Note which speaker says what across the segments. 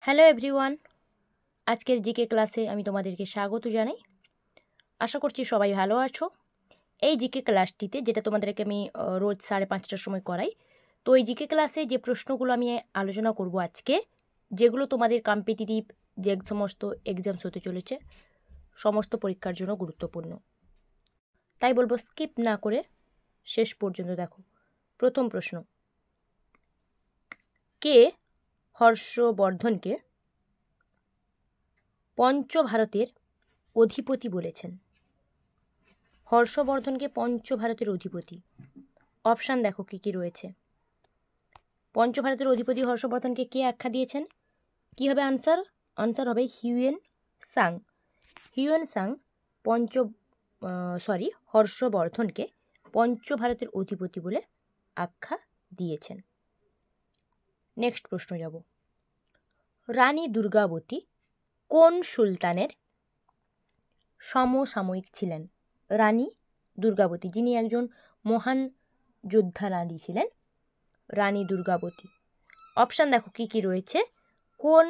Speaker 1: Hello everyone, আজকের GK ক্লাসে আমি তোমাদেরকে স্বাগত জানাই। আশা করছি সবাই ভালো আছো। এই জিকে ক্লাসটিতে যেটা তোমাদেরকে আমি রোজ 5:30টার সময় করাই, তো এই জিকে ক্লাসে যে প্রশ্নগুলো আমি আলোচনা করব আজকে, যেগুলো তোমাদের কম্পিটিটিভ যে সমস্ত এক্সামস হতে চলেছে সমস্ত পরীক্ষার জন্য গুরুত্বপূর্ণ, তাই বলবো স্কিপ না করে শেষ পর্যন্ত দেখো। প্রথম প্রশ্ন, কে হর্ষবর্ধনকে পঞ্চভারতের অধিপতি বলেছেন? হর্ষবর্ধনকে পঞ্চভারতের অধিপতি, অপশান দেখো কী কী রয়েছে। পঞ্চভারতের অধিপতি হর্ষবর্ধনকে কে আখ্যা দিয়েছেন? কী হবে আনসার? আনসার হবে হিউয়েন সাং। হিউয়েন সাং হর্ষবর্ধনকে পঞ্চভারতের অধিপতি বলে আখ্যা দিয়েছেন। নেক্সট প্রশ্ন যাব। রানী দুর্গাবতী কোন সুলতানের সমসাময়িক ছিলেন? রানী দুর্গাবতী, যিনি একজন মহান যোদ্ধা রানী ছিলেন, রানী দুর্গাবতী। অপশান দেখো কী কী রয়েছে, কোন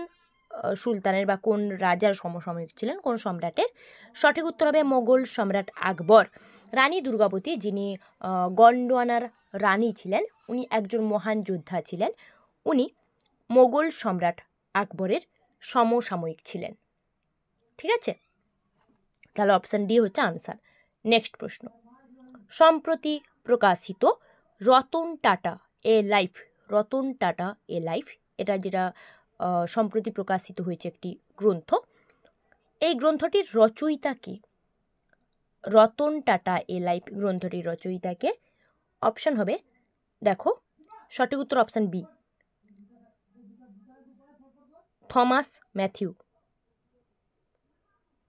Speaker 1: সুলতানের বা কোন রাজার সমসাময়িক ছিলেন, কোন সম্রাটের? সঠিক উত্তর হবে মোগল সম্রাট আকবর। রানী দুর্গাবতী, যিনি গন্ডোয়ানার রানী ছিলেন, উনি একজন মহান যোদ্ধা ছিলেন, উনি মোগল সম্রাট আকবরের সমসাময়িক ছিলেন। ঠিক আছে, তাহলে অপশান ডি হচ্ছে আনসার। নেক্সট প্রশ্ন, সম্প্রতি প্রকাশিত Ratan Tata a life, Ratan Tata a life, এটা যেটা সম্প্রতি প্রকাশিত হয়েছে একটি গ্রন্থ, এই গ্রন্থটির রচয়িতা কে? রতন টাটা এ লাইফ গ্রন্থটির রচয়িতা কে? অপশান হবে দেখো, সঠিক উত্তর option B, Thomas Mathew.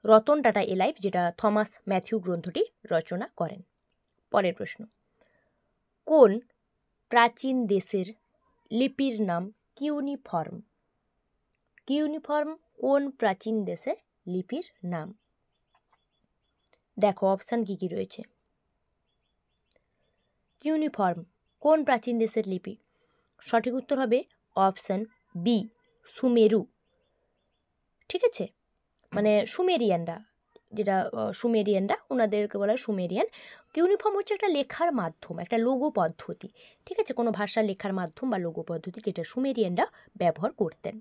Speaker 1: Ratan Tata a life, যেটা থমাস ম্যাথিউ গ্রন্থটি রচনা করেন। পরের প্রশ্ন, কোন প্রাচীন দেশের লিপির নাম কিউনিফর্ম? কিউনিফর্ম কোন প্রাচীন দেশে লিপির নাম? দেখো অপশান কি কি রয়েছে। কিউনিফর্ম কোন প্রাচীন দেশের লিপি? সঠিক উত্তর হবে অপশান বি, সুমেরু। ঠিক আছে, মানে সুমেরিয়ানরা, যেটা সুমেরিয়ানরা, ওনাদেরকে বলা হয় সুমেরিয়ান। কিউনিফর্ম হচ্ছে একটা লেখার মাধ্যম, একটা লোগো পদ্ধতি। ঠিক আছে, কোনো ভাষার লেখার মাধ্যম বা লোগো পদ্ধতি, যেটা সুমেরিয়ানরা ব্যবহার করতেন।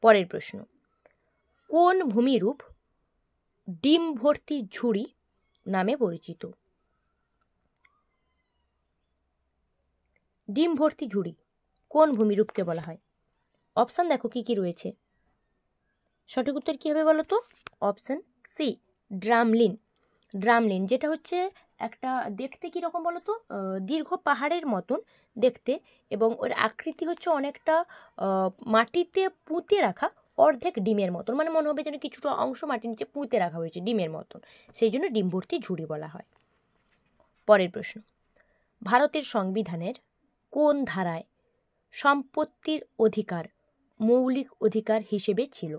Speaker 1: পরের প্রশ্ন, কোন ভূমিরূপ ডিম ভর্তি ঝুড়ি নামে পরিচিত? ডিম ভর্তি ঝুড়ি কোন ভূমিরূপকে বলা হয়? অপশান দেখো কি কি রয়েছে। সঠিক উত্তর কী হবে বলো তো? Option C, drumlin. ড্রামলিন, যেটা হচ্ছে একটা দেখতে কীরকম বলো তো, দীর্ঘ পাহাড়ের মতন দেখতে, এবং ওর আকৃতি হচ্ছে অনেকটা মাটিতে পুঁতে রাখা অর্ধেক ডিমের মতন, মানে মনে হবে যেন কিছুটা অংশ মাটির নিচে পুঁতে রাখা হয়েছে ডিমের মতন, সেই জন্য ডিম ভর্তি ঝুড়ি বলা হয়। পরের প্রশ্ন, ভারতের সংবিধানের কোন ধারায় সম্পত্তির অধিকার মৌলিক অধিকার হিসেবে ছিল?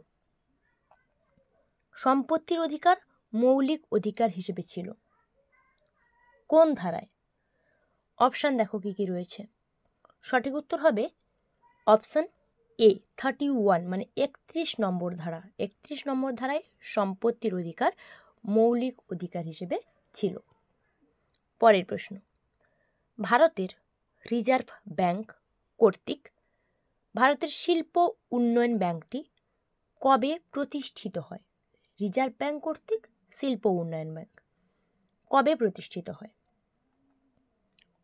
Speaker 1: সম্পত্তির অধিকার মৌলিক অধিকার হিসেবে ছিল কোন ধারায়? অপশান দেখো কি কি রয়েছে। সঠিক উত্তর হবে অপশান এ, 31, মানে 31 নম্বর ধারা। 31 নম্বর ধারায় সম্পত্তির অধিকার মৌলিক অধিকার হিসেবে ছিল। পরের প্রশ্ন, ভারতের রিজার্ভ ব্যাংক কর্তৃক ভারতের শিল্প উন্নয়ন ব্যাংকটি কবে প্রতিষ্ঠিত হয়? রিজার্ভ ব্যাংক কর্তৃক শিল্প উন্নয়ন ব্যাংক কবে প্রতিষ্ঠিত হয়?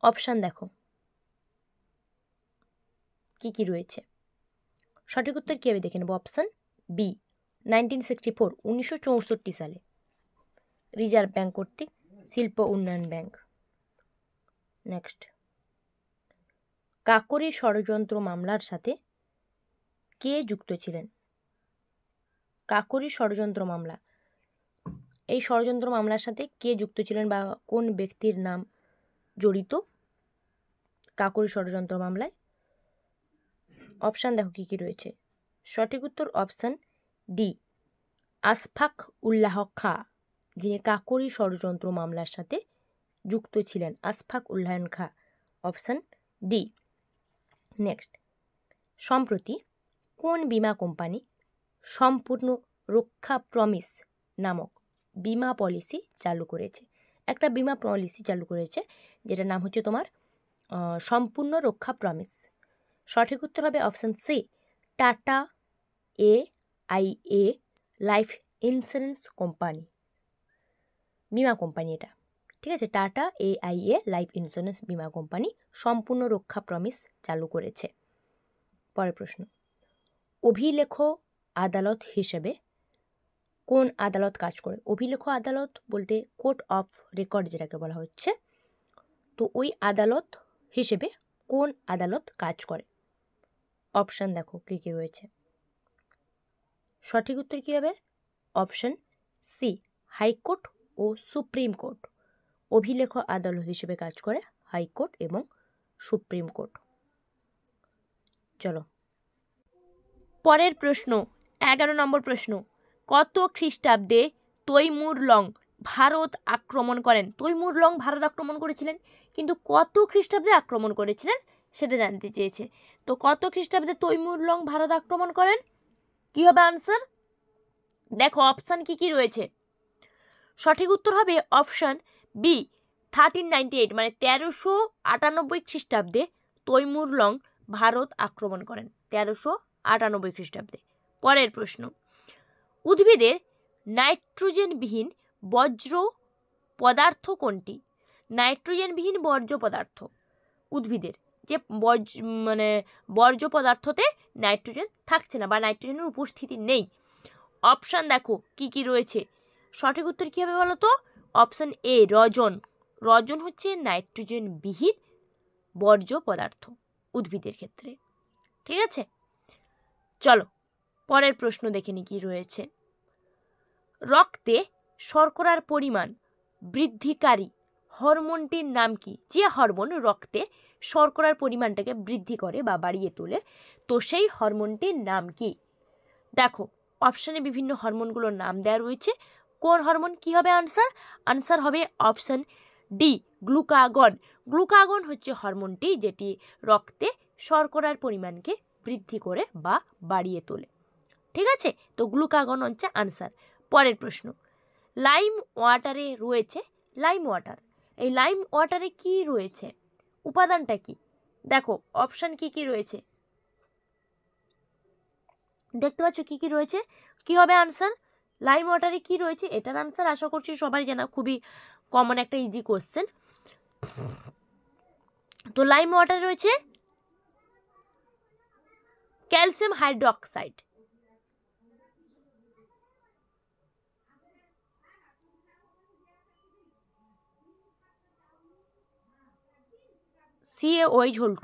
Speaker 1: অপশান দেখো কি কি রয়েছে। সঠিক উত্তর কী হবে দেখে নেব। অপশান বি, 1964, 1964 সালে রিজার্ভ ব্যাংক কর্তৃক শিল্প উন্নয়ন ব্যাংক। নেক্সট, কাকোরি ষড়যন্ত্র মামলার সাথে কে যুক্ত ছিলেন? কাকোরি ষড়যন্ত্র মামলা, এই ষড়যন্ত্র মামলার সাথে কে যুক্ত ছিলেন বা কোন ব্যক্তির নাম জড়িত কাকোরি ষড়যন্ত্র মামলায়? অপশান দেখো কি কি রয়েছে। সঠিক উত্তর অপশান ডি, আশফাক উল্লাহ খাঁ, যিনি কাকোরি ষড়যন্ত্র মামলার সাথে যুক্ত ছিলেন, Ashfaq Ullah Khan. Option D. Next, সম্প্রতি কোন বিমা কোম্পানি সম্পূর্ণ রক্ষা প্রমিস নামক বিমা পলিসি চালু করেছে? একটা বিমা পলিসি চালু করেছে যেটার নাম হচ্ছে তোমার সম্পূর্ণ রক্ষা প্রমিস। সঠিক উত্তর হবে option C, Tata AIA life insurance company, বিমা কোম্পানি এটা। ঠিক আছে, টাটা AIA লাইফ ইন্স্যুরেন্স বিমা কোম্পানি সম্পূর্ণ রক্ষা প্রমিস চালু করেছে। পরের প্রশ্ন, অভিলেখ আদালত হিসেবে কোন আদালত কাজ করে? অভিলেখ আদালত বলতে কোর্ট অফ রেকর্ড যেটাকে বলা হচ্ছে, তো ওই আদালত হিসেবে কোন আদালত কাজ করে? অপশান দেখো কী কী রয়েছে। সঠিক উত্তর কী হবে? অপশান সি, হাইকোর্ট ও সুপ্রিম কোর্ট। অভিলেখ আদালত হিসেবে কাজ করে হাইকোর্ট এবং সুপ্রিম কোর্ট। চলো পরের প্রশ্ন, 11 নম্বর প্রশ্ন, কত খ্রিস্টাব্দে তৈমুর লং ভারত আক্রমণ করেন? তৈমুর লং ভারত আক্রমণ করেছিলেন, কিন্তু কত খ্রিস্টাব্দে আক্রমণ করেছিলেন সেটা জানতে চেয়েছে। তো কত খ্রিস্টাব্দে তৈমুর লং ভারত আক্রমণ করেন? কি হবে আনসার? দেখো অপশান কি কি রয়েছে। সঠিক উত্তর হবে অপশান বি, 1398, মানে 1398 খ্রিস্টাব্দে তৈমুর লং ভারত আক্রমণ করেন, 1398 খ্রিস্টাব্দে। পরের প্রশ্ন, উদ্ভিদের নাইট্রোজেনবিহীন বর্জ্য পদার্থ কোনটি? নাইট্রোজেনবিহীন বর্জ্য পদার্থ, উদ্ভিদের যে বর্জ্য পদার্থতে নাইট্রোজেন থাকছে না বা নাইট্রোজেনের উপস্থিতি নেই। অপশান দেখো কি কি রয়েছে। সঠিক উত্তর কী হবে বলো তো? Option A, রজন। রজন হচ্ছে নাইট্রোজেনবিহীন বর্জ্য পদার্থ উদ্ভিদের ক্ষেত্রে। ঠিক আছে, চলো পরের প্রশ্ন দেখে নি কি রয়েছে। রক্তে শর্করার পরিমাণ বৃদ্ধিকারী হরমোনটির নাম কি? যে হরমোন রক্তে শর্করার পরিমাণটাকে বৃদ্ধি করে বা বাড়িয়ে তোলে, তো সেই হরমোনটির নাম কি? দেখো অপশানে বিভিন্ন হরমোনগুলোর নাম দেওয়া রয়েছে। কোন হরমোন কি হবে আনসার? আনসার হবে অপশান ডি, গ্লুকাগন। গ্লুকাগন হচ্ছে হরমোনটি যেটি রক্তে শর্করার পরিমাণকে বৃদ্ধি করে বা বাড়িয়ে তোলে। ঠিক আছে, তো গ্লুকাগন হচ্ছে আনসার। পরের প্রশ্ন, লাইম ওয়াটারে রয়েছে, লাইম ওয়াটার, এই লাইম ওয়াটারে কি রয়েছে? উপাদানটা কি? দেখো অপশান কি কি রয়েছে, দেখতে পাচ্ছ কি কি রয়েছে। কি হবে আনসার? লাইম ওয়াটারে কি রয়েছে এটার আনসার আশা করছি সবাই জানা, খুবই কমন একটা ইজি কোশ্চেন। তো লাইম ওয়াটারে রয়েছে ক্যালসিয়াম হাইড্রোক্সাইড, CaOH2,